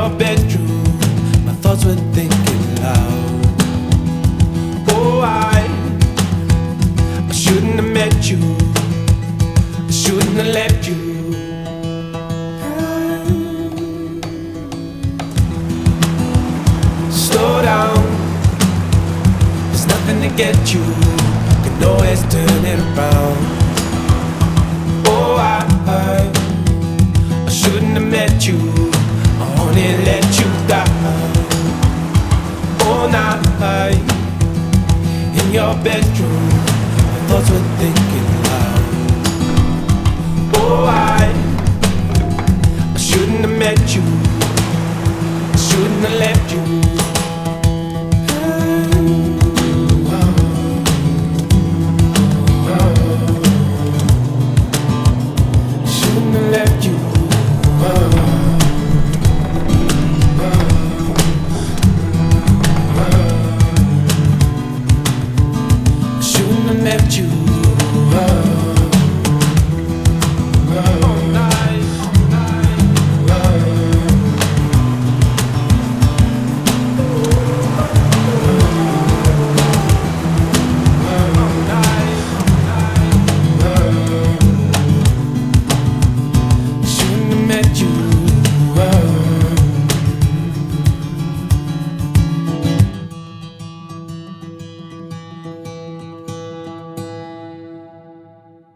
your bedroom, my thoughts were thinking loud. Oh, I shouldn't have met you, I shouldn't have left you. Slow down, there's nothing to get you, can always turn it around. Oh, I shouldn't have met you, I only let you down. All night in your bedroom, my thoughts were thinking loud. Oh, I shouldn't have met you, I shouldn't have left you.